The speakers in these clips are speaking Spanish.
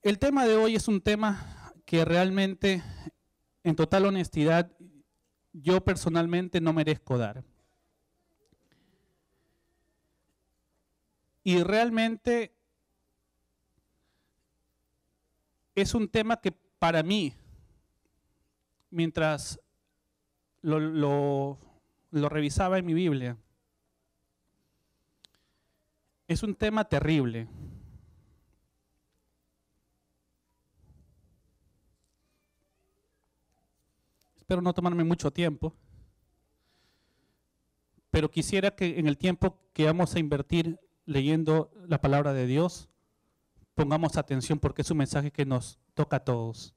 El tema de hoy es un tema que realmente, en total honestidad, yo personalmente no merezco dar. Y realmente es un tema que para mí, mientras lo revisaba en mi Biblia, es un tema terrible. Espero no tomarme mucho tiempo, pero quisiera que en el tiempo que vamos a invertir leyendo la palabra de Dios, pongamos atención porque es un mensaje que nos toca a todos.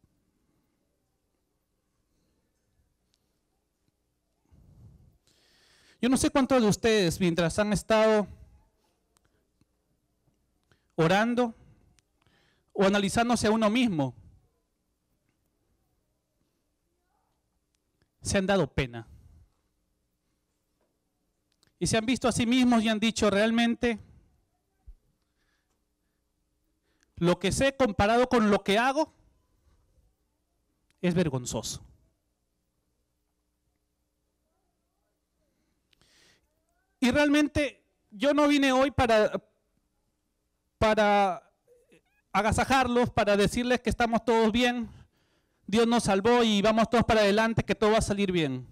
Yo no sé cuántos de ustedes, mientras han estado orando o analizándose a uno mismo, se han dado pena. Y se han visto a sí mismos y han dicho, realmente, lo que sé comparado con lo que hago es vergonzoso. Y realmente yo no vine hoy para agasajarlos, para decirles que estamos todos bien, Dios nos salvó y vamos todos para adelante, que todo va a salir bien.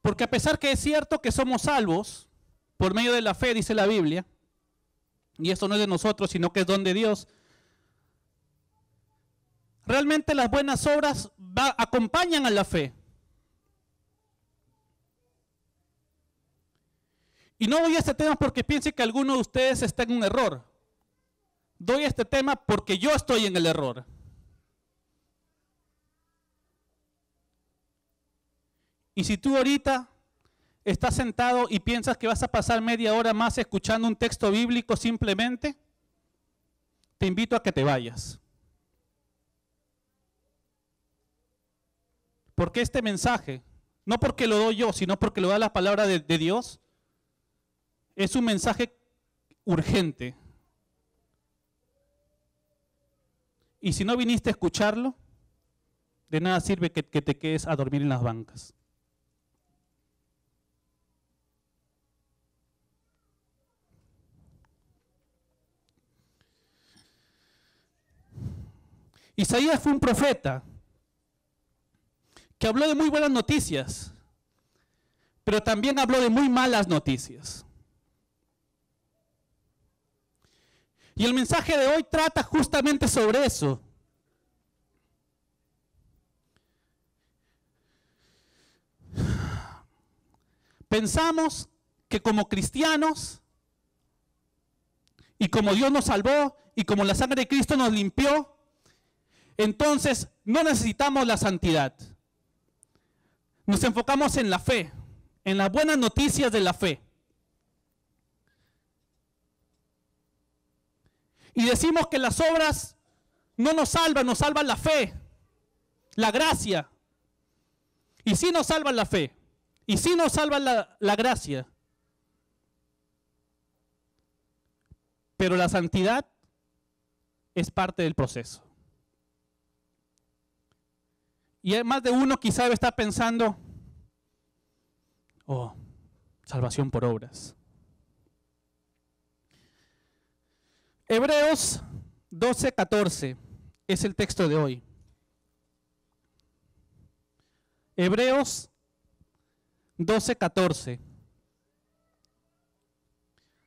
Porque a pesar que es cierto que somos salvos por medio de la fe, dice la Biblia, y esto no es de nosotros, sino que es don de Dios, realmente las buenas obras acompañan a la fe. Y no voy a este tema porque piense que alguno de ustedes está en un error. Doy este tema porque yo estoy en el error. Y si tú ahorita estás sentado y piensas que vas a pasar media hora más escuchando un texto bíblico simplemente, te invito a que te vayas. Porque este mensaje, no porque lo doy yo, sino porque lo da la palabra de Dios, es un mensaje urgente. Y si no viniste a escucharlo, de nada sirve que te quedes a dormir en las bancas. Isaías fue un profeta que habló de muy buenas noticias, pero también habló de muy malas noticias. Y el mensaje de hoy trata justamente sobre eso. Pensamos que como cristianos, y como Dios nos salvó, y como la sangre de Cristo nos limpió, entonces no necesitamos la santidad. Nos enfocamos en la fe, en las buenas noticias de la fe. Y decimos que las obras no nos salvan la fe, la gracia. Y sí nos salvan la fe, y sí nos salvan la gracia. Pero la santidad es parte del proceso. Y hay más de uno quizá debe estar pensando, oh, salvación por obras. Hebreos 12:14 es el texto de hoy. Hebreos 12:14.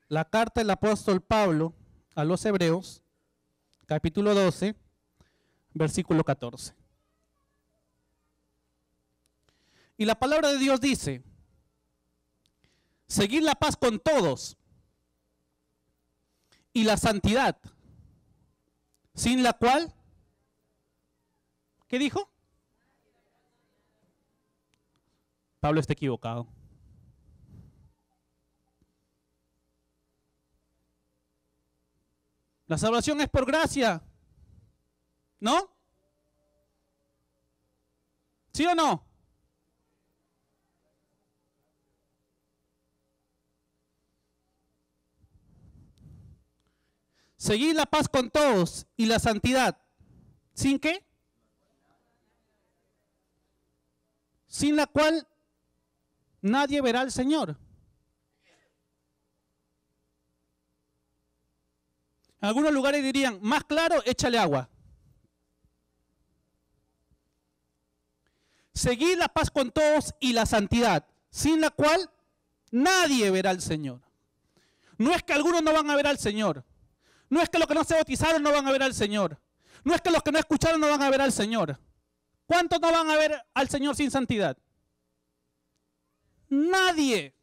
La carta del apóstol Pablo a los Hebreos, capítulo 12, versículo 14. Y la palabra de Dios dice, seguid la paz con todos y la santidad, sin la cual, ¿qué dijo? Pablo está equivocado. La salvación es por gracia, ¿no? ¿Sí o no? Seguid la paz con todos y la santidad. ¿Sin qué? Sin la cual nadie verá al Señor. En algunos lugares dirían, más claro, échale agua. Seguid la paz con todos y la santidad, sin la cual nadie verá al Señor. No es que algunos no van a ver al Señor. No es que los que no se bautizaron no van a ver al Señor. No es que los que no escucharon no van a ver al Señor. ¿Cuántos no van a ver al Señor sin santidad? Nadie.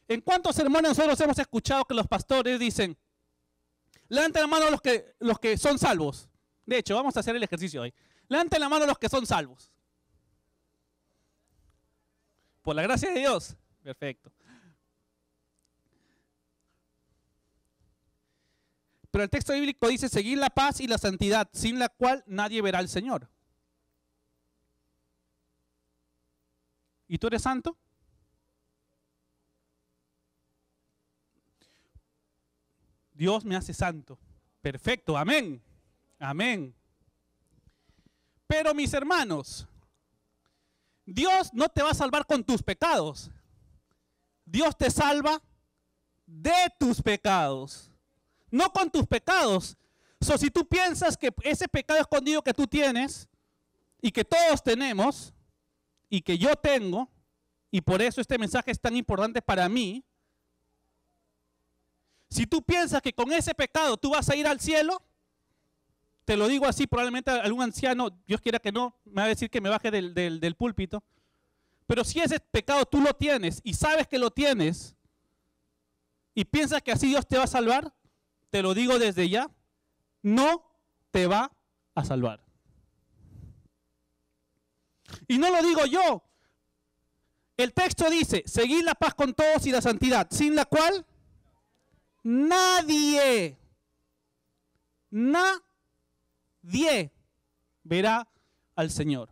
¿En cuántos sermones nosotros hemos escuchado que los pastores dicen, levanten la mano los que son salvos? De hecho, vamos a hacer el ejercicio hoy. Levanten la mano los que son salvos. Por la gracia de Dios. Perfecto. Pero el texto bíblico dice, seguir la paz y la santidad, sin la cual nadie verá al Señor. ¿Y tú eres santo? Dios me hace santo. Perfecto, amén. Amén. Pero mis hermanos, Dios no te va a salvar con tus pecados. Dios te salva de tus pecados. No con tus pecados. Si tú piensas que ese pecado escondido que tú tienes y que todos tenemos y que yo tengo, y por eso este mensaje es tan importante para mí, si tú piensas que con ese pecado tú vas a ir al cielo, te lo digo así, probablemente algún anciano, Dios quiera que no, me va a decir que me baje del púlpito. Pero si ese pecado tú lo tienes y sabes que lo tienes y piensas que así Dios te va a salvar, te lo digo desde ya, no te va a salvar. Y no lo digo yo. El texto dice, seguid la paz con todos y la santidad, sin la cual nadie verá al Señor.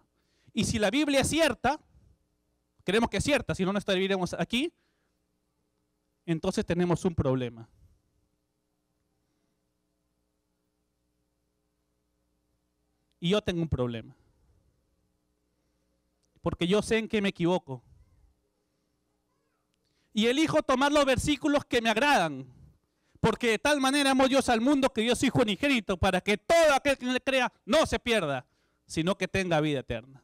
Y si la Biblia es cierta, creemos que es cierta, si no, no estaríamos aquí, entonces tenemos un problema. Y yo tengo un problema. Porque yo sé en qué me equivoco. Y elijo tomar los versículos que me agradan. Porque de tal manera amó Dios al mundo que dio su Hijo unigénito para que todo aquel que le crea no se pierda, sino que tenga vida eterna.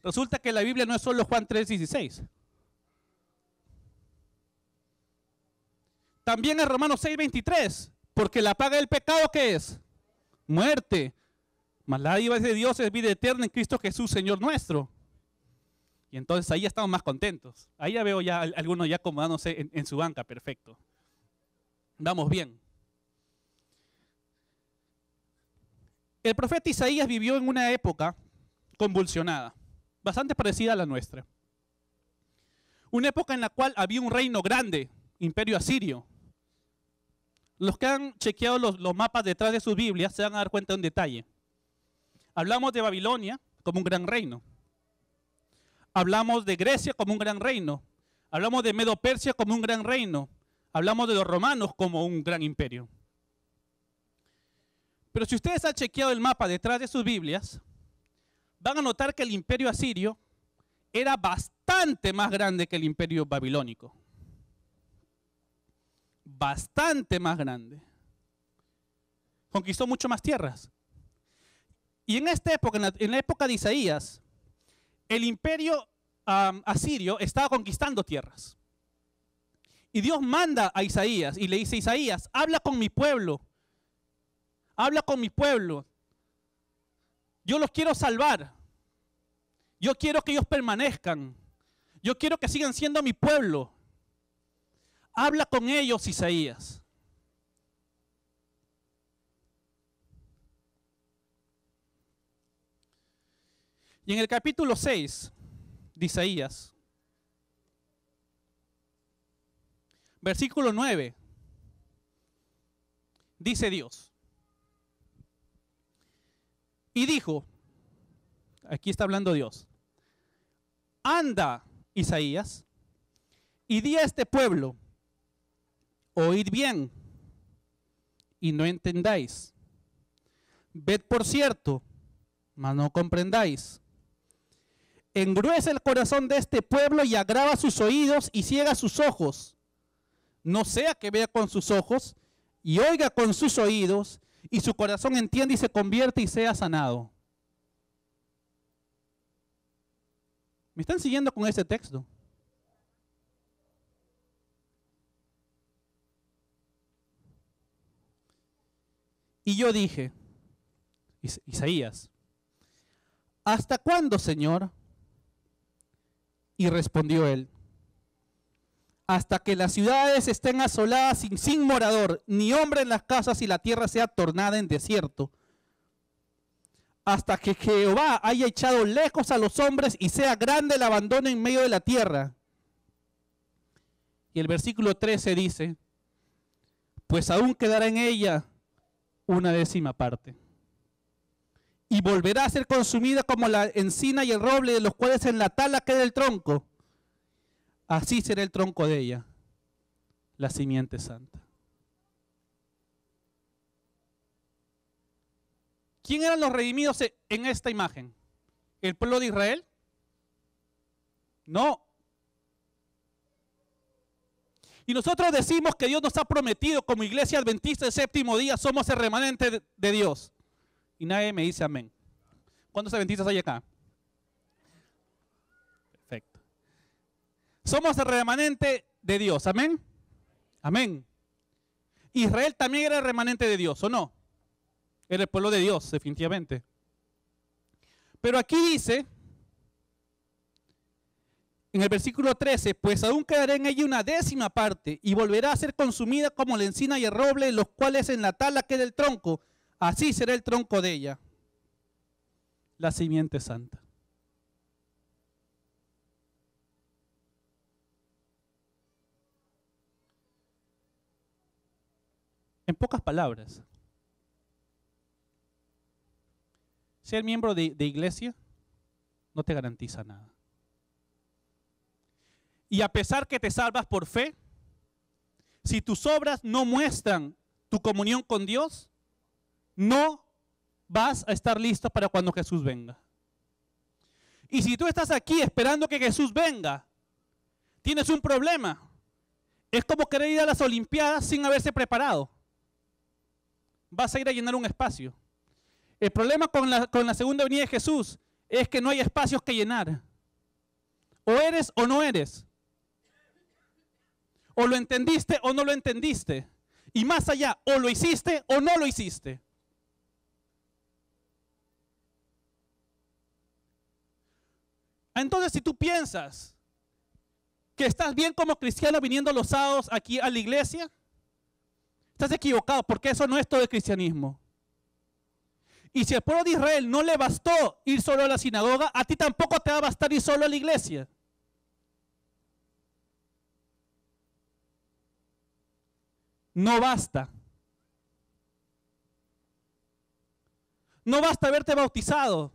Resulta que la Biblia no es solo Juan 3:16. También es Romanos 6:23. Porque la paga del pecado, ¿qué es? Muerte. Mas la dádiva de Dios es vida eterna en Cristo Jesús, Señor nuestro. Y entonces ahí ya estamos más contentos. Ahí ya veo ya algunos ya acomodándose en su banca, perfecto. Vamos bien. El profeta Isaías vivió en una época convulsionada, bastante parecida a la nuestra. Una época en la cual había un reino grande, imperio asirio. Los que han chequeado los mapas detrás de sus Biblias se van a dar cuenta de un detalle. Hablamos de Babilonia como un gran reino. Hablamos de Grecia como un gran reino. Hablamos de Medo-Persia como un gran reino. Hablamos de los romanos como un gran imperio. Pero si ustedes han chequeado el mapa detrás de sus Biblias, van a notar que el imperio asirio era bastante más grande que el imperio babilónico. Bastante más grande. Conquistó mucho más tierras. Y en esta época, en la época de Isaías, el imperio asirio estaba conquistando tierras. Y Dios manda a Isaías y le dice, Isaías, habla con mi pueblo. Habla con mi pueblo. Yo los quiero salvar. Yo quiero que ellos permanezcan. Yo quiero que sigan siendo mi pueblo. Habla con ellos, Isaías. Y en el capítulo 6 de Isaías, versículo 9, dice Dios. Y dijo, aquí está hablando Dios, anda, Isaías, Y di a este pueblo, oíd bien y no entendáis. Ved por cierto, mas no comprendáis. Engruesa el corazón de este pueblo y agrava sus oídos y ciega sus ojos. No sea que vea con sus ojos y oiga con sus oídos y su corazón entienda y se convierte y sea sanado. ¿Me están siguiendo con ese texto? Y yo dije, Isaías, ¿hasta cuándo, Señor? Y respondió él, hasta que las ciudades estén asoladas sin morador, ni hombre en las casas y la tierra sea tornada en desierto. Hasta que Jehová haya echado lejos a los hombres y sea grande el abandono en medio de la tierra. Y el versículo 13 dice, pues aún quedará en ella una décima parte. Y volverá a ser consumida como la encina y el roble, de los cuales en la tala queda el tronco. Así será el tronco de ella, la simiente santa. ¿Quién eran los redimidos en esta imagen? ¿El pueblo de Israel? No. Y nosotros decimos que Dios nos ha prometido como iglesia adventista del séptimo día, somos el remanente de Dios. Y nadie me dice amén. ¿Cuántos adventistas hay acá? Perfecto. Somos el remanente de Dios, amén. Amén. Israel también era el remanente de Dios, ¿o no? Era el pueblo de Dios, definitivamente. Pero aquí dice, en el versículo 13, pues aún quedará en ella una décima parte y volverá a ser consumida como la encina y el roble, los cuales en la tala queda el tronco. Así será el tronco de ella, la simiente santa. En pocas palabras, ser miembro de iglesia no te garantiza nada. Y a pesar que te salvas por fe, si tus obras no muestran tu comunión con Dios, no vas a estar listo para cuando Jesús venga. Y si tú estás aquí esperando que Jesús venga, tienes un problema. Es como querer ir a las Olimpiadas sin haberse preparado. Vas a ir a llenar un espacio. El problema con la segunda venida de Jesús es que no hay espacios que llenar. O eres o no eres. O lo entendiste o no lo entendiste. Y más allá, o lo hiciste o no lo hiciste. Entonces, si tú piensas que estás bien como cristiano viniendo los sábados aquí a la iglesia, estás equivocado, porque eso no es todo el cristianismo. Y si al pueblo de Israel no le bastó ir solo a la sinagoga, a ti tampoco te va a bastar ir solo a la iglesia. No basta. No basta haberte bautizado.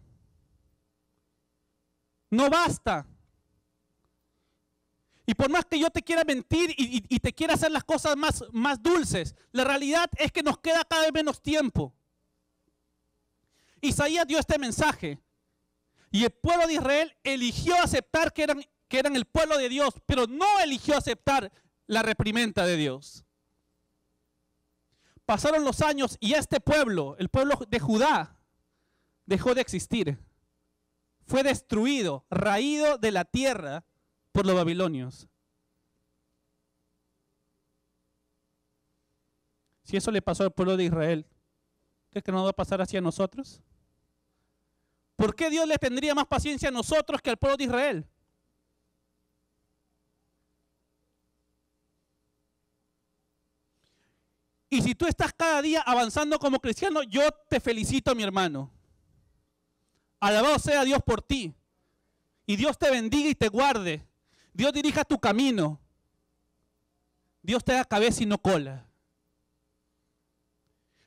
No basta. Y por más que yo te quiera mentir y te quiera hacer las cosas más dulces, la realidad es que nos queda cada vez menos tiempo. Isaías dio este mensaje y el pueblo de Israel eligió aceptar que eran el pueblo de Dios, pero no eligió aceptar la reprimenda de Dios. Pasaron los años y este pueblo, el pueblo de Judá, dejó de existir. Fue destruido, raído de la tierra por los babilonios. Si eso le pasó al pueblo de Israel, ¿crees que no va a pasar así a nosotros? ¿Por qué Dios le tendría más paciencia a nosotros que al pueblo de Israel? Y si tú estás cada día avanzando como cristiano, yo te felicito, mi hermano. Alabado sea Dios por ti. Y Dios te bendiga y te guarde. Dios dirija tu camino. Dios te da cabeza y no cola.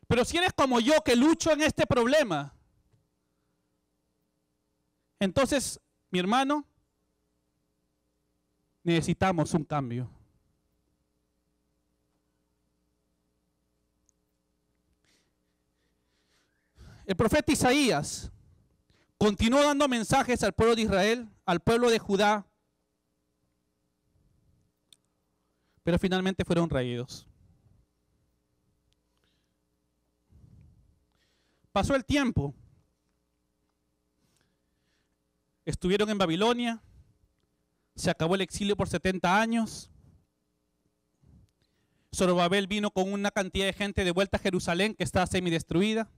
Pero si eres como yo que lucho en este problema, entonces, mi hermano, necesitamos un cambio. El profeta Isaías continuó dando mensajes al pueblo de Israel, al pueblo de Judá, pero finalmente fueron raídos. Pasó el tiempo. Estuvieron en Babilonia. Se acabó el exilio por 70 años. Zorobabel vino con una cantidad de gente de vuelta a Jerusalén que estaba semidestruida.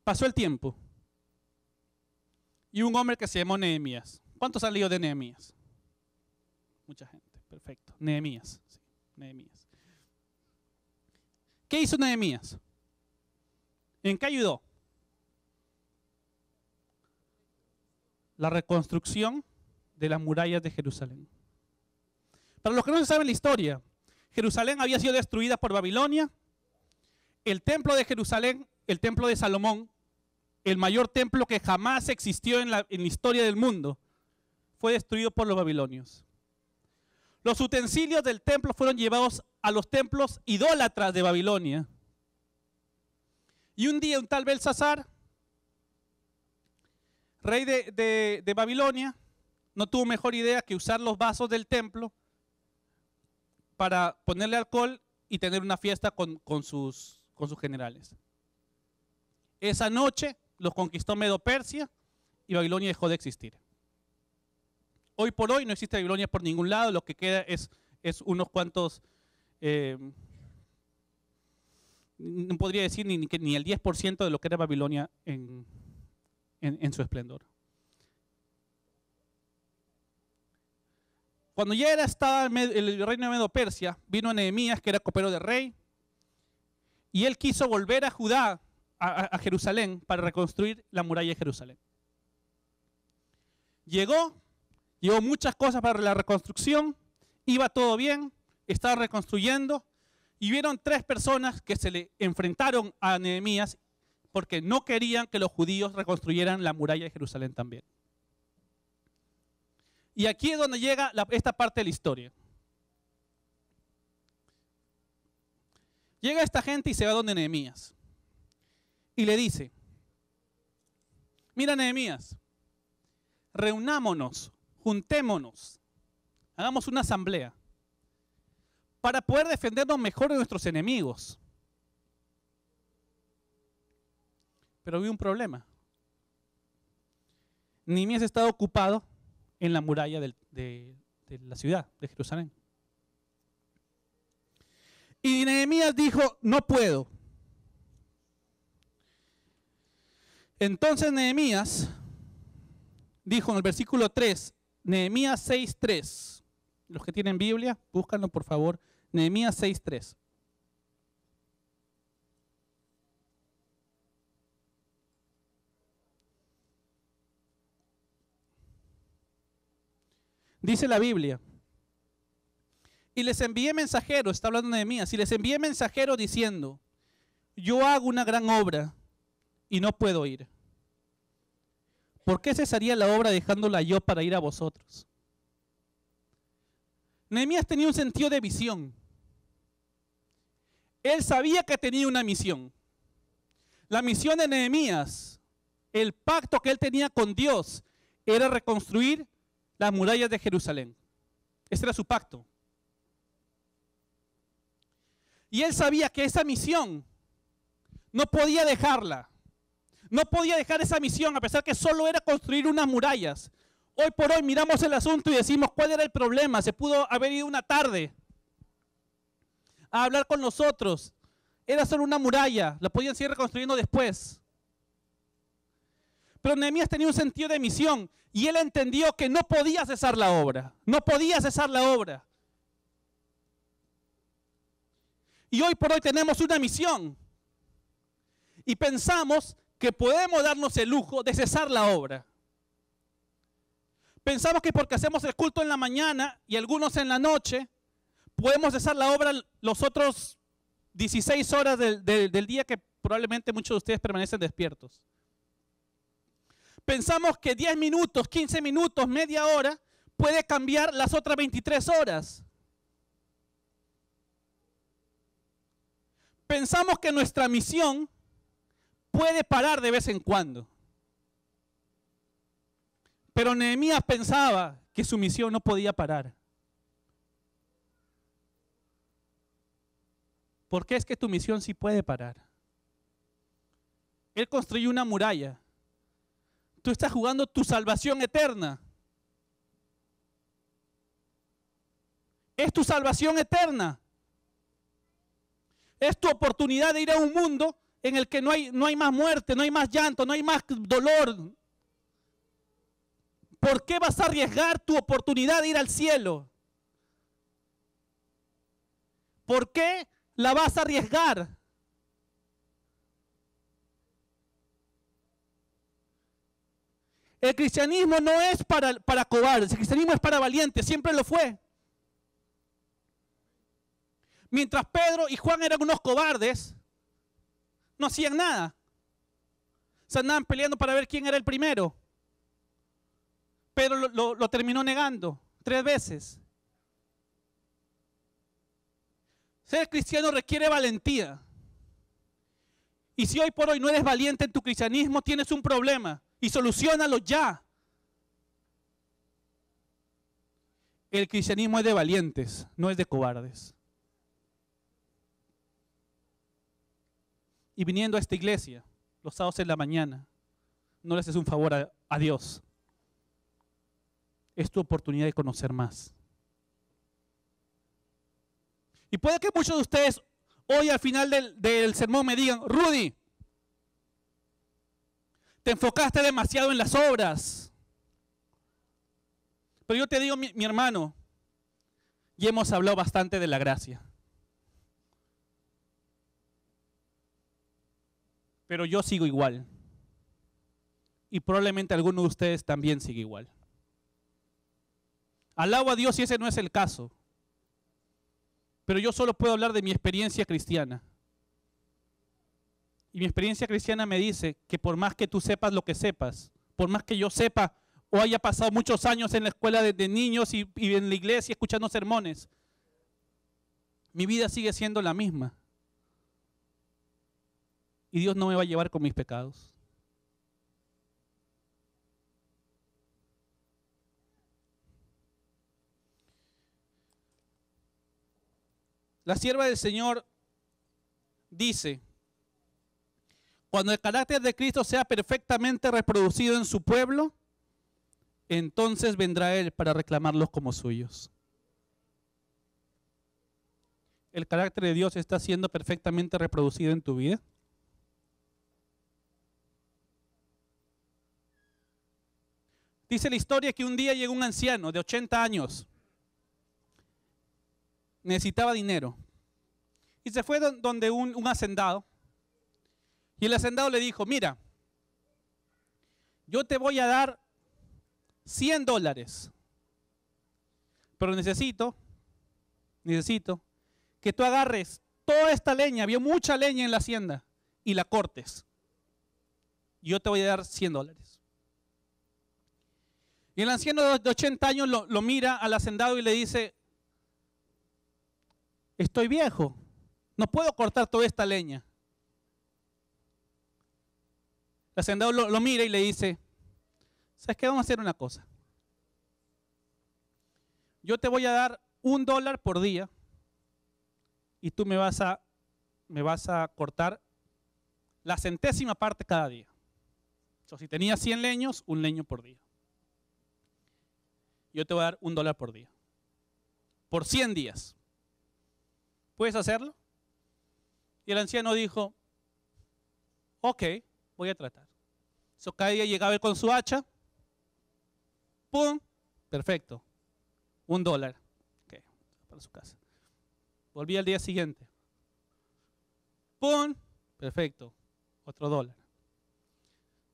Pasó el tiempo. Y un hombre que se llamó Nehemías. ¿Cuántos han leído de Nehemías? Mucha gente. Perfecto. Nehemías. Sí, Nehemías. ¿Qué hizo Nehemías? ¿En qué ayudó? La reconstrucción de las murallas de Jerusalén. Para los que no se saben la historia, Jerusalén había sido destruida por Babilonia. El templo de Jerusalén, el templo de Salomón, el mayor templo que jamás existió en la historia del mundo, fue destruido por los babilonios. Los utensilios del templo fueron llevados a los templos idólatras de Babilonia. Y un día un tal Belsasar, rey de Babilonia, no tuvo mejor idea que usar los vasos del templo para ponerle alcohol y tener una fiesta con sus generales. Esa noche los conquistó Medo-Persia y Babilonia dejó de existir. Hoy por hoy no existe Babilonia por ningún lado, lo que queda es unos cuantos, no podría decir ni el 10% de lo que era Babilonia en su esplendor. Cuando ya estaba el reino de Medo-Persia, vino Nehemías, que era copero del rey, y él quiso volver a Judá, a Jerusalén, para reconstruir la muralla de Jerusalén. Llevó muchas cosas para la reconstrucción, iba todo bien, estaba reconstruyendo, y vieron 3 personas que se le enfrentaron a Nehemías porque no querían que los judíos reconstruyeran la muralla de Jerusalén también. Y aquí es donde llega esta parte de la historia. Llega esta gente y se va donde Nehemías. Y le dice, mira Nehemías, reunámonos, juntémonos, hagamos una asamblea para poder defendernos mejor de nuestros enemigos. Pero había un problema. Nehemías estaba ocupado en la muralla de la ciudad de Jerusalén. Y Nehemías dijo, no puedo. Entonces Nehemías dijo en el versículo 3, Nehemías 6:3. Los que tienen Biblia, búscanlo por favor. Nehemías 6:3. Dice la Biblia, y les envié mensajeros, está hablando de Nehemías, y les envié mensajeros diciendo, yo hago una gran obra y no puedo ir. ¿Por qué cesaría la obra dejándola yo para ir a vosotros? Nehemías tenía un sentido de visión. Él sabía que tenía una misión. La misión de Nehemías, el pacto que él tenía con Dios, era reconstruir las murallas de Jerusalén. Ese era su pacto. Y él sabía que esa misión no podía dejarla. No podía dejar esa misión a pesar que solo era construir unas murallas. Hoy por hoy miramos el asunto y decimos, ¿cuál era el problema? Se pudo haber ido una tarde a hablar con nosotros. Era solo una muralla, la podían seguir reconstruyendo después. Pero Nehemías tenía un sentido de misión y él entendió que no podía cesar la obra. No podía cesar la obra. Y hoy por hoy tenemos una misión. Y pensamos que podemos darnos el lujo de cesar la obra. Pensamos que porque hacemos el culto en la mañana y algunos en la noche, podemos cesar la obra los otros 16 horas del día que probablemente muchos de ustedes permanecen despiertos. Pensamos que 10 minutos, 15 minutos, media hora puede cambiar las otras 23 horas. Pensamos que nuestra misión puede parar de vez en cuando. Pero Nehemías pensaba que su misión no podía parar. ¿Por qué es que tu misión sí puede parar? Él construyó una muralla. Tú estás jugando tu salvación eterna. Es tu salvación eterna. Es tu oportunidad de ir a un mundo en el que no hay más muerte, no hay más llanto, no hay más dolor. ¿Por qué vas a arriesgar tu oportunidad de ir al cielo? ¿Por qué la vas a arriesgar? El cristianismo no es para cobardes, el cristianismo es para valientes, siempre lo fue. Mientras Pedro y Juan eran unos cobardes, no hacían nada. Se andaban peleando para ver quién era el primero. Pedro lo terminó negando 3 veces. Ser cristiano requiere valentía. Y si hoy por hoy no eres valiente en tu cristianismo, tienes un problema. Y soluciónalo ya. El cristianismo es de valientes, no es de cobardes. Y viniendo a esta iglesia, los sábados en la mañana, no le haces un favor a Dios. Es tu oportunidad de conocer más. Y puede que muchos de ustedes hoy al final del sermón me digan, Rudy, te enfocaste demasiado en las obras. Pero yo te digo, mi hermano, ya hemos hablado bastante de la gracia. Pero yo sigo igual. Y probablemente alguno de ustedes también sigue igual. Alabo a Dios si ese no es el caso. Pero yo solo puedo hablar de mi experiencia cristiana. Y mi experiencia cristiana me dice que por más que tú sepas lo que sepas, por más que yo sepa o haya pasado muchos años en la escuela de niños y en la iglesia escuchando sermones, mi vida sigue siendo la misma. Y Dios no me va a llevar con mis pecados. La sierva del Señor dice, cuando el carácter de Cristo sea perfectamente reproducido en su pueblo, entonces vendrá Él para reclamarlos como suyos. ¿El carácter de Dios está siendo perfectamente reproducido en tu vida? Dice la historia que un día llegó un anciano de 80 años. Necesitaba dinero. Y se fue donde un hacendado. Y el hacendado le dijo, mira, yo te voy a dar $100. Pero necesito que tú agarres toda esta leña, había mucha leña en la hacienda, y la cortes. Y yo te voy a dar $100. Y el anciano de 80 años lo mira al hacendado y le dice, estoy viejo, no puedo cortar toda esta leña. El hacendado lo mira y le dice, ¿sabes qué? Vamos a hacer una cosa. Yo te voy a dar $1 por día y tú me vas a cortar la centésima parte cada día. So, si tenías 100 leños, 1 leño por día. Yo te voy a dar $1 por día. Por 100 días. ¿Puedes hacerlo? Y el anciano dijo, ok, voy a tratar. So, cada día llegaba él con su hacha. ¡Pum! Perfecto. $1. Ok, para su casa. Volví al día siguiente. ¡Pum! Perfecto. Otro $1.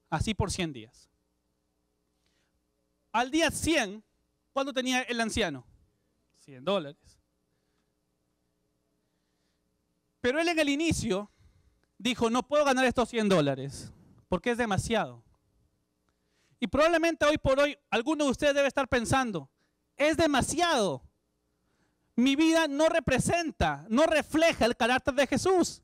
Así por 100 días. Al día 100, ¿cuánto tenía el anciano? $100. Pero él en el inicio dijo, no puedo ganar estos $100 porque es demasiado. Y probablemente hoy por hoy alguno de ustedes debe estar pensando, es demasiado. Mi vida no representa, no refleja el carácter de Jesús.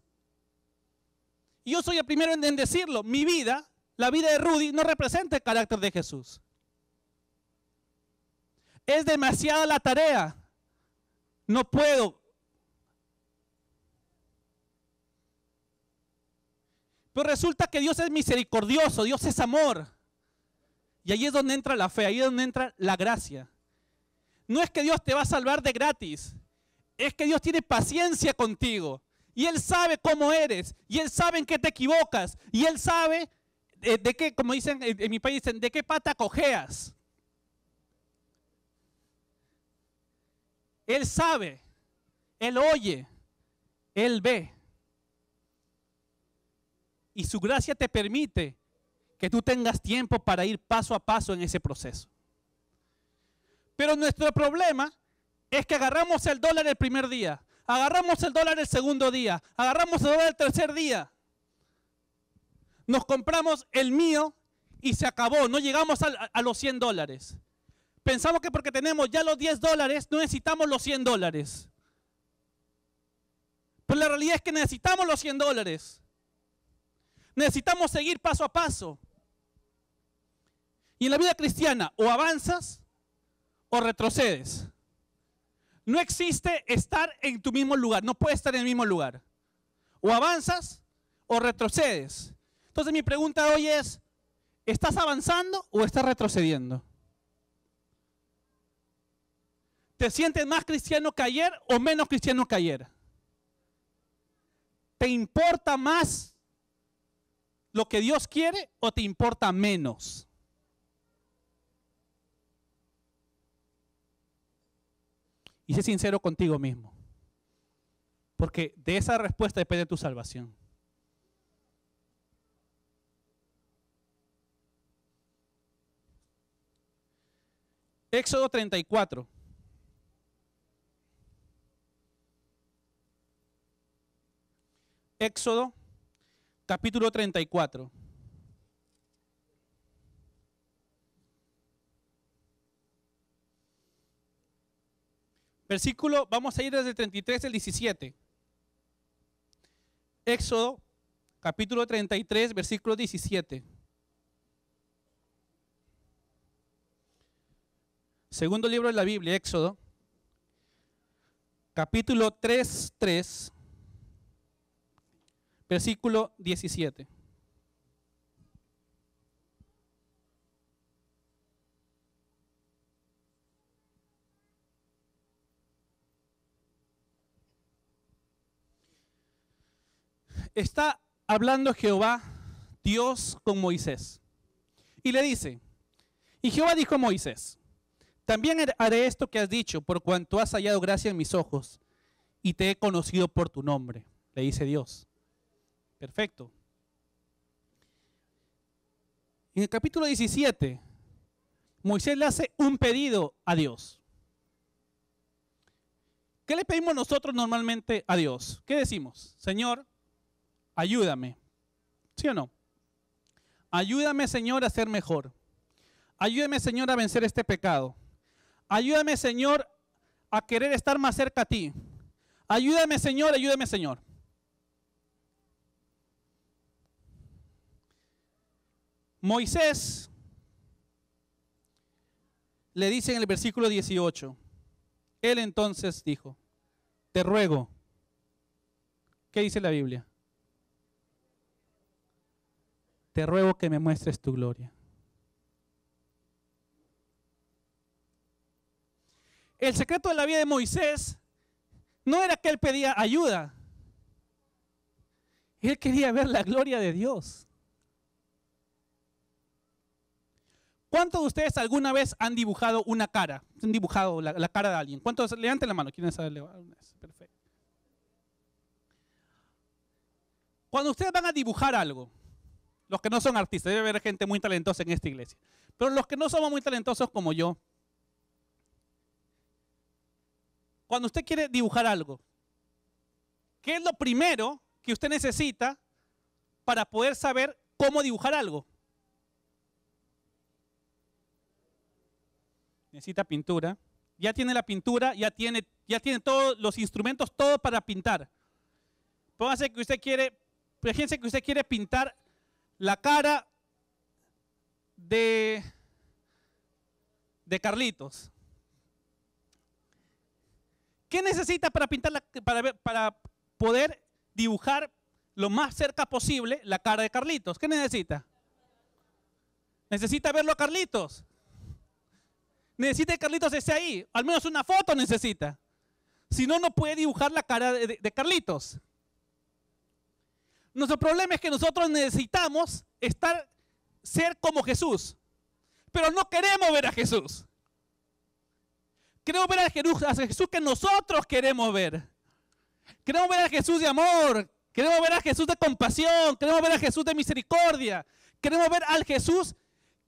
Y yo soy el primero en decirlo, mi vida, la vida de Rudy, no representa el carácter de Jesús. Es demasiada la tarea. No puedo. Pero resulta que Dios es misericordioso, Dios es amor. Y ahí es donde entra la fe, ahí es donde entra la gracia. No es que Dios te va a salvar de gratis, es que Dios tiene paciencia contigo. Y Él sabe cómo eres, y Él sabe en qué te equivocas, y Él sabe de qué, como dicen en mi país, de qué pata cojeas. Él sabe, Él oye, Él ve. Y su gracia te permite que tú tengas tiempo para ir paso a paso en ese proceso. Pero nuestro problema es que agarramos el dólar el primer día, agarramos el dólar el segundo día, agarramos el dólar el tercer día. Nos compramos el mío y se acabó, no llegamos a los $100. Pensamos que porque tenemos ya los $10 no necesitamos los $100. Pero la realidad es que necesitamos los $100. Necesitamos seguir paso a paso. Y en la vida cristiana o avanzas o retrocedes. No existe estar en tu mismo lugar, no puedes estar en el mismo lugar. O avanzas o retrocedes. Entonces mi pregunta hoy es, ¿estás avanzando o estás retrocediendo? ¿Te sientes más cristiano que ayer o menos cristiano que ayer? ¿Te importa más lo que Dios quiere o te importa menos? Y sé sincero contigo mismo, porque de esa respuesta depende tu salvación. Éxodo 34. Éxodo capítulo 34. Versículo, vamos a ir desde el 33 al 17. Éxodo capítulo 33, versículo 17. Segundo libro de la Biblia, Éxodo, capítulo 3, versículo 17. Está hablando Jehová, Dios, con Moisés. Y le dice, y Jehová dijo a Moisés, también haré esto que has dicho, por cuanto has hallado gracia en mis ojos, y te he conocido por tu nombre, le dice Dios. Perfecto. En el capítulo 17, Moisés le hace un pedido a Dios. ¿Qué le pedimos nosotros normalmente a Dios? ¿Qué decimos? Señor, ayúdame. ¿Sí o no? Ayúdame, Señor, a ser mejor. Ayúdame, Señor, a vencer este pecado. Ayúdame, Señor, a querer estar más cerca a ti. Ayúdame, Señor, ayúdame, Señor. Moisés le dice en el versículo 18, él entonces dijo, te ruego. ¿Qué dice la Biblia? Te ruego que me muestres tu gloria. El secreto de la vida de Moisés no era que él pedía ayuda. Él quería ver la gloria de Dios. ¿Cuántos de ustedes alguna vez han dibujado una cara? Han dibujado la cara de alguien. ¿Cuántos? Levanten la mano. ¿Quieren saber? Perfecto. Cuando ustedes van a dibujar algo, los que no son artistas, debe haber gente muy talentosa en esta iglesia, pero los que no somos muy talentosos como yo, cuando usted quiere dibujar algo, ¿qué es lo primero que usted necesita para poder saber cómo dibujar algo? necesita pintura. Ya tiene la pintura, ya tiene todos los instrumentos, todo para pintar. Fíjense que usted quiere pintar la cara de Carlitos. ¿Qué necesita para pintar para poder dibujar lo más cerca posible la cara de Carlitos? ¿Qué necesita? Necesita verlo a Carlitos. Necesita que Carlitos esté ahí. Al menos una foto necesita. Si no, no puede dibujar la cara de Carlitos. Nuestro problema es que nosotros necesitamos ser como Jesús. Pero no queremos ver a Jesús. Queremos ver a Jesús que nosotros queremos ver. Queremos ver a Jesús de amor. Queremos ver a Jesús de compasión. Queremos ver a Jesús de misericordia. Queremos ver al Jesús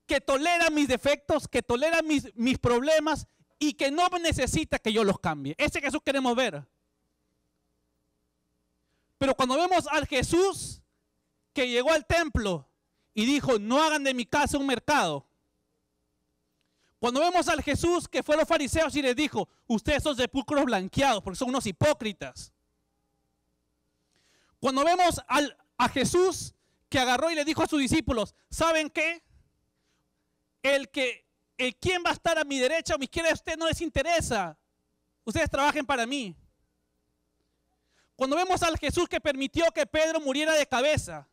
que tolera mis defectos, que tolera mis problemas y que no necesita que yo los cambie. Ese Jesús queremos ver. Pero cuando vemos al Jesús que llegó al templo y dijo, no hagan de mi casa un mercado. Cuando vemos al Jesús que fue a los fariseos y les dijo, ustedes son sepulcros blanqueados porque son unos hipócritas. Cuando vemos a Jesús que agarró y le dijo a sus discípulos, ¿saben qué? ¿Quién va a estar a mi derecha o a mi izquierda? A ustedes no les interesa. Ustedes trabajen para mí. Cuando vemos al Jesús que permitió que Pedro muriera de cabeza.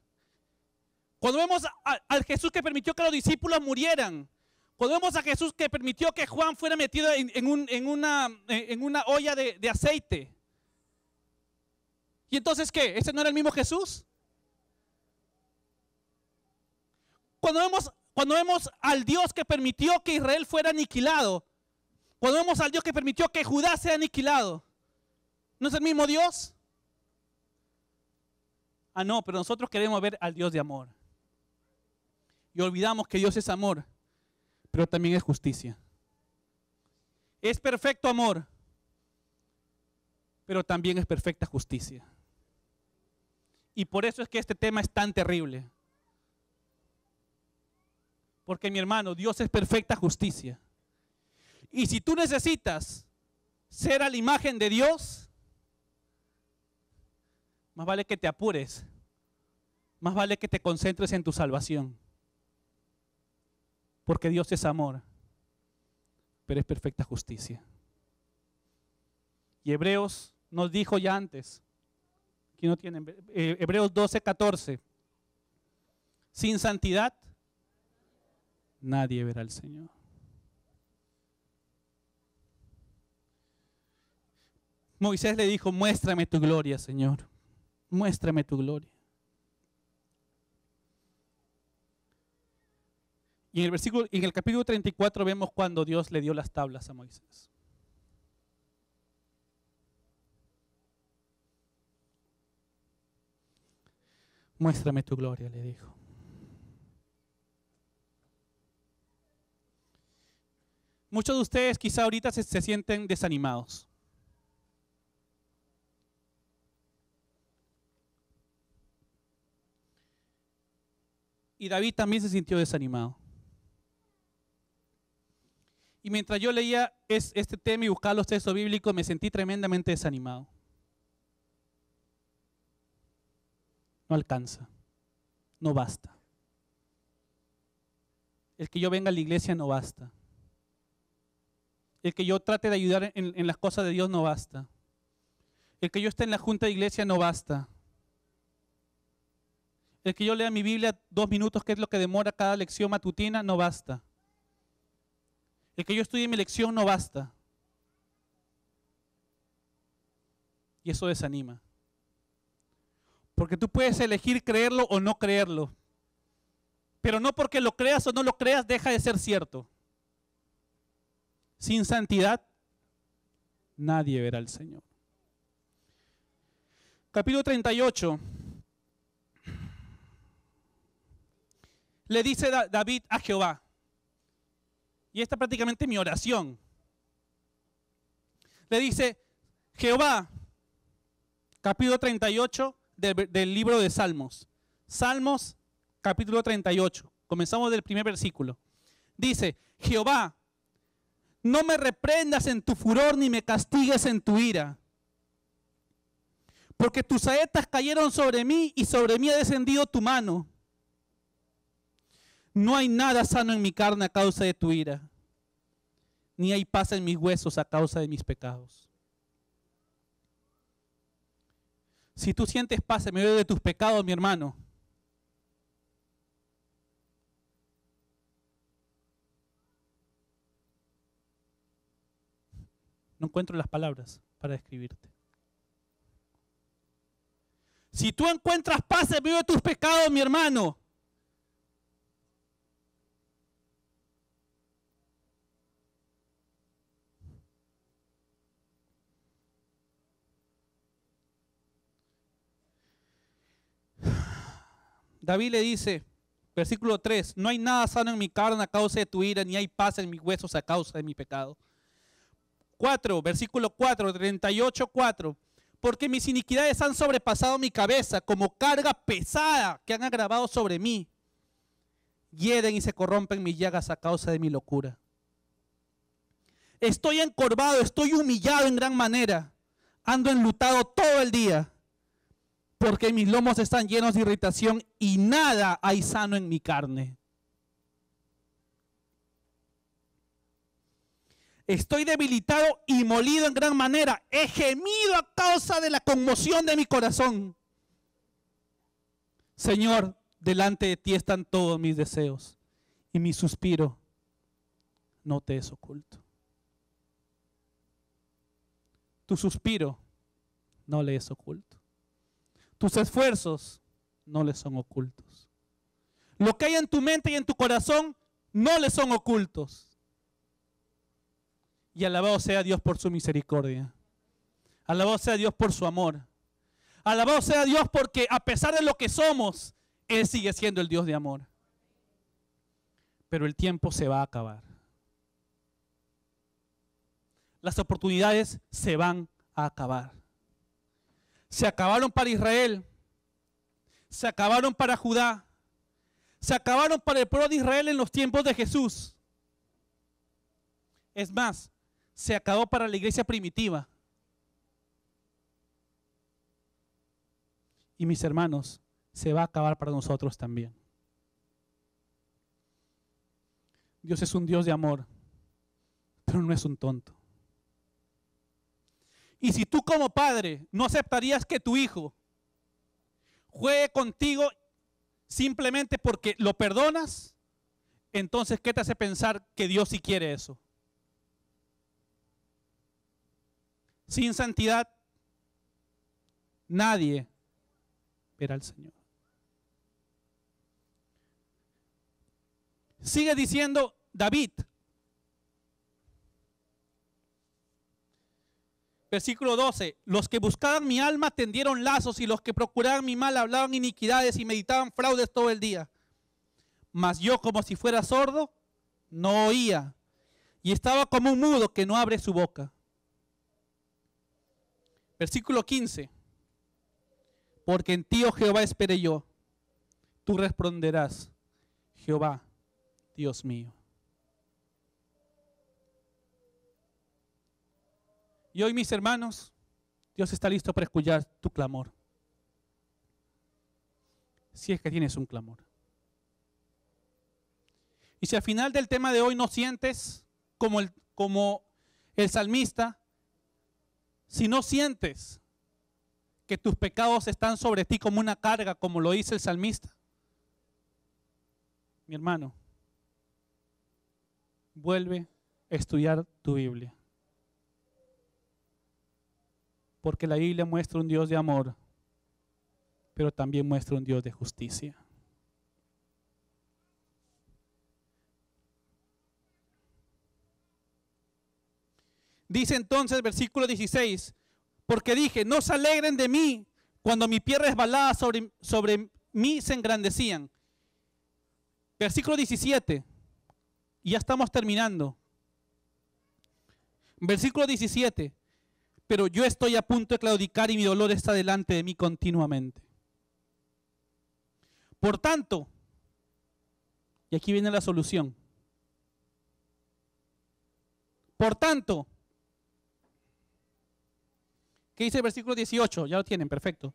Cuando vemos al Jesús que permitió que los discípulos murieran. Cuando vemos a Jesús que permitió que Juan fuera metido en una olla de aceite. ¿Y entonces qué? ¿Ese no era el mismo Jesús? Cuando vemos al Dios que permitió que Israel fuera aniquilado. Cuando vemos al Dios que permitió que Judá sea aniquilado. ¿No es el mismo Dios? Ah, no, pero nosotros queremos ver al Dios de amor. Y olvidamos que Dios es amor, pero también es justicia. Es perfecto amor, pero también es perfecta justicia. Y por eso es que este tema es tan terrible. Porque mi hermano, Dios es perfecta justicia. Y si tú necesitas ser a la imagen de Dios, más vale que te apures. Más vale que te concentres en tu salvación. Porque Dios es amor, pero es perfecta justicia. Y Hebreos nos dijo ya antes, aquí no tienen, Hebreos 12:14, sin santidad nadie verá al Señor. Moisés le dijo, muéstrame tu gloria, Señor. Muéstrame tu gloria. Y en el capítulo 34 vemos cuando Dios le dio las tablas a Moisés. Muéstrame tu gloria, le dijo. Muchos de ustedes quizá ahorita se sienten desanimados. Y David también se sintió desanimado. Y mientras yo leía este tema y buscaba los textos bíblicos, me sentí tremendamente desanimado. No alcanza, no basta. El que yo venga a la iglesia no basta. El que yo trate de ayudar en las cosas de Dios no basta. El que yo esté en la junta de iglesia no basta. El que yo lea mi Biblia 2 minutos, que es lo que demora cada lección matutina, no basta. El que yo estudie mi lección no basta. Y eso desanima. Porque tú puedes elegir creerlo o no creerlo. Pero no porque lo creas o no lo creas deja de ser cierto. Sin santidad nadie verá al Señor. Capítulo 38. Le dice David a Jehová. Y esta es prácticamente mi oración. Le dice, Jehová, capítulo 38 del libro de Salmos. Salmos, capítulo 38. Comenzamos del primer versículo. Dice, Jehová, No me reprendas en tu furor ni me castigues en tu ira. Porque tus saetas cayeron sobre mí y sobre mí ha descendido tu mano. No hay nada sano en mi carne a causa de tu ira, ni hay paz en mis huesos a causa de mis pecados. Si tú sientes paz en medio de tus pecados, mi hermano, no encuentro las palabras para describirte. Si tú encuentras paz en medio de tus pecados, mi hermano, David le dice, versículo 3, no hay nada sano en mi carne a causa de tu ira, ni hay paz en mis huesos a causa de mi pecado. 4, versículo 4, 38:4. Porque mis iniquidades han sobrepasado mi cabeza, como carga pesada que han agravado sobre mí. Hieren y se corrompen mis llagas a causa de mi locura. Estoy encorvado, estoy humillado en gran manera. Ando enlutado todo el día, porque mis lomos están llenos de irritación y nada hay sano en mi carne. Estoy debilitado y molido en gran manera. He gemido a causa de la conmoción de mi corazón. Señor, delante de ti están todos mis deseos y mi suspiro no te es oculto. Tu suspiro no le es oculto. Tus esfuerzos no le son ocultos. Lo que hay en tu mente y en tu corazón no le son ocultos. Y alabado sea Dios por su misericordia. Alabado sea Dios por su amor. Alabado sea Dios porque a pesar de lo que somos, Él sigue siendo el Dios de amor. Pero el tiempo se va a acabar. Las oportunidades se van a acabar. Se acabaron para Israel. Se acabaron para Judá. Se acabaron para el pueblo de Israel en los tiempos de Jesús. Es más, se acabó para la iglesia primitiva. Y mis hermanos, se va a acabar para nosotros también. Dios es un Dios de amor, pero no es un tonto. Y si tú como padre no aceptarías que tu hijo juegue contigo simplemente porque lo perdonas, entonces ¿qué te hace pensar que Dios sí quiere eso? Sin santidad, nadie verá al Señor. Sigue diciendo David, versículo 12, los que buscaban mi alma tendieron lazos y los que procuraban mi mal hablaban iniquidades y meditaban fraudes todo el día. Mas yo, como si fuera sordo, no oía y estaba como un mudo que no abre su boca. Versículo 15. Porque en ti, oh Jehová, esperé yo. Tú responderás, Jehová, Dios mío. Y hoy, mis hermanos, Dios está listo para escuchar tu clamor. Si es que tienes un clamor. Y si al final del tema de hoy no sientes como el salmista, si no sientes que tus pecados están sobre ti como una carga, como lo dice el salmista, mi hermano, vuelve a estudiar tu Biblia. Porque la Biblia muestra un Dios de amor, pero también muestra un Dios de justicia. Dice entonces, versículo 16, porque dije, no se alegren de mí cuando mi pie resbalaba sobre mí se engrandecían. Versículo 17, y ya estamos terminando. Versículo 17, pero yo estoy a punto de claudicar y mi dolor está delante de mí continuamente. Por tanto, y aquí viene la solución, Por tanto, ¿qué dice el versículo 18? Ya lo tienen, perfecto.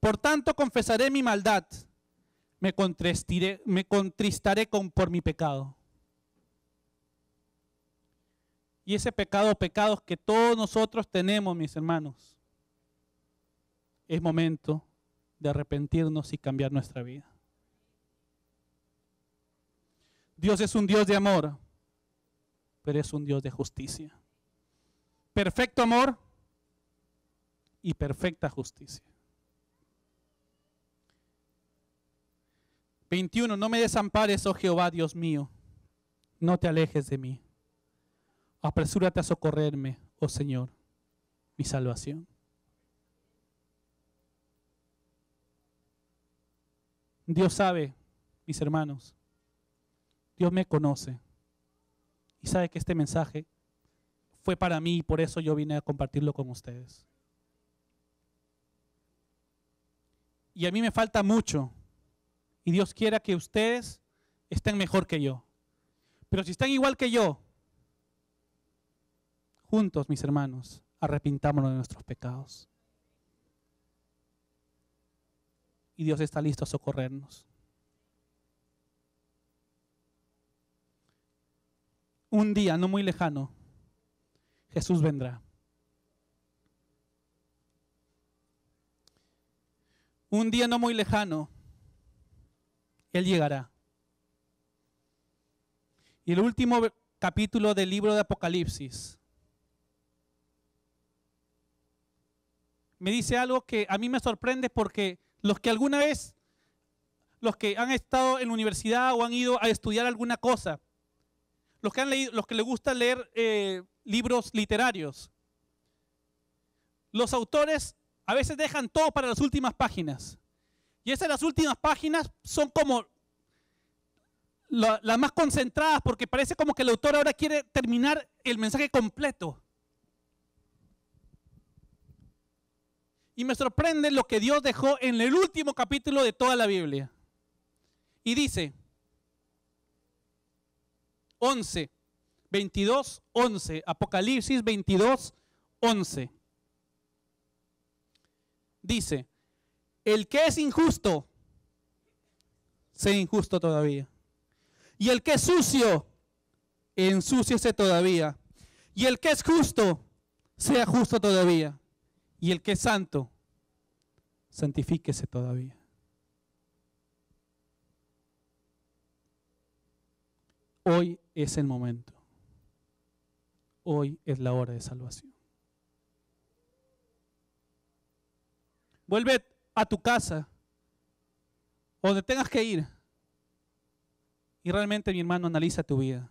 Por tanto, confesaré mi maldad, me contristaré por mi pecado. Y ese pecados que todos nosotros tenemos, mis hermanos, es momento de arrepentirnos y cambiar nuestra vida. Dios es un Dios de amor, pero es un Dios de justicia. Perfecto amor y perfecta justicia. 21. No me desampares, oh Jehová, Dios mío, no te alejes de mí. Apresúrate a socorrerme, oh Señor, mi salvación. Dios sabe, mis hermanos, Dios me conoce y sabe que este mensaje fue para mí y por eso yo vine a compartirlo con ustedes. Y a mí me falta mucho y Dios quiera que ustedes estén mejor que yo. Pero si están igual que yo, juntos, mis hermanos, arrepintámonos de nuestros pecados. Y Dios está listo a socorrernos. Un día no muy lejano, Jesús vendrá. Un día no muy lejano, Él llegará. Y el último capítulo del libro de Apocalipsis me dice algo que a mí me sorprende, porque los que alguna vez, los que han estado en la universidad o han ido a estudiar alguna cosa, los que han leído, los que les gusta leer libros literarios, los autores a veces dejan todo para las últimas páginas. Y esas las últimas páginas son como las más concentradas, porque parece como que el autor ahora quiere terminar el mensaje completo. Y me sorprende lo que Dios dejó en el último capítulo de toda la Biblia. Y dice, 22:11, Apocalipsis 22:11. Dice, el que es injusto, sea injusto todavía. Y el que es sucio, ensúciese todavía. Y el que es justo, sea justo todavía. Y el que es santo, santifíquese todavía. Hoy es el momento. Hoy es la hora de salvación. Vuelve a tu casa, o donde tengas que ir, y realmente, mi hermano, analiza tu vida.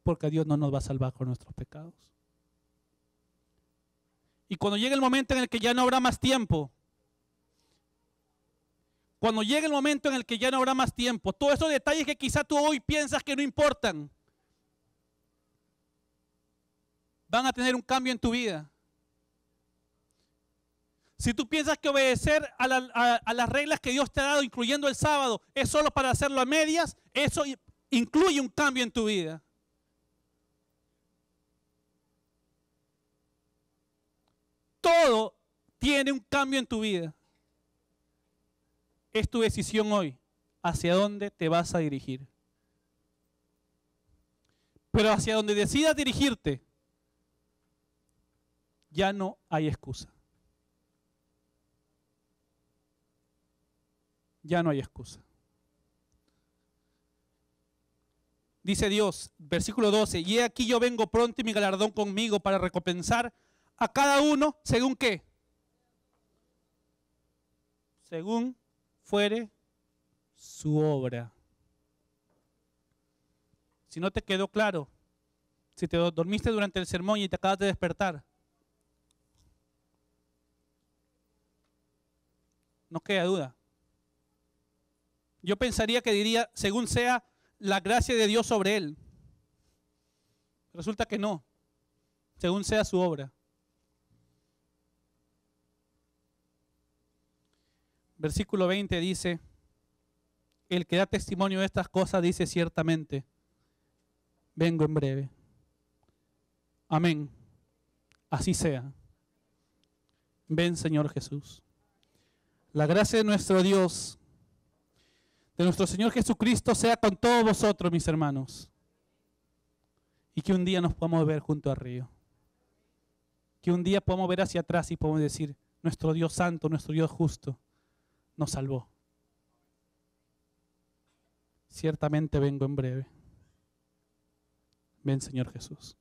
Porque Dios no nos va a salvar con nuestros pecados. Y cuando llegue el momento en el que ya no habrá más tiempo, cuando llegue el momento en el que ya no habrá más tiempo, todos esos detalles que quizá tú hoy piensas que no importan, van a tener un cambio en tu vida. Si tú piensas que obedecer a las reglas que Dios te ha dado, incluyendo el sábado, es solo para hacerlo a medias, eso incluye un cambio en tu vida. Todo tiene un cambio en tu vida. Es tu decisión hoy hacia dónde te vas a dirigir. Pero hacia donde decidas dirigirte, ya no hay excusa. Ya no hay excusa. Dice Dios, versículo 12, y he aquí yo vengo pronto y mi galardón conmigo para recompensar a cada uno, ¿según qué? Según fuere su obra. Si no te quedó claro, si te dormiste durante el sermón y te acabas de despertar, no queda duda. Yo pensaría que diría, según sea la gracia de Dios sobre él. Resulta que no, según sea su obra. Versículo 20 dice, el que da testimonio de estas cosas dice ciertamente, vengo en breve. Amén. Así sea. Ven, Señor Jesús. La gracia de nuestro Dios, de nuestro Señor Jesucristo, sea con todos vosotros, mis hermanos. Y que un día nos podamos ver junto al río. Que un día podamos ver hacia atrás y podamos decir, nuestro Dios santo, nuestro Dios justo, nos salvó. Ciertamente vengo en breve. Ven, Señor Jesús.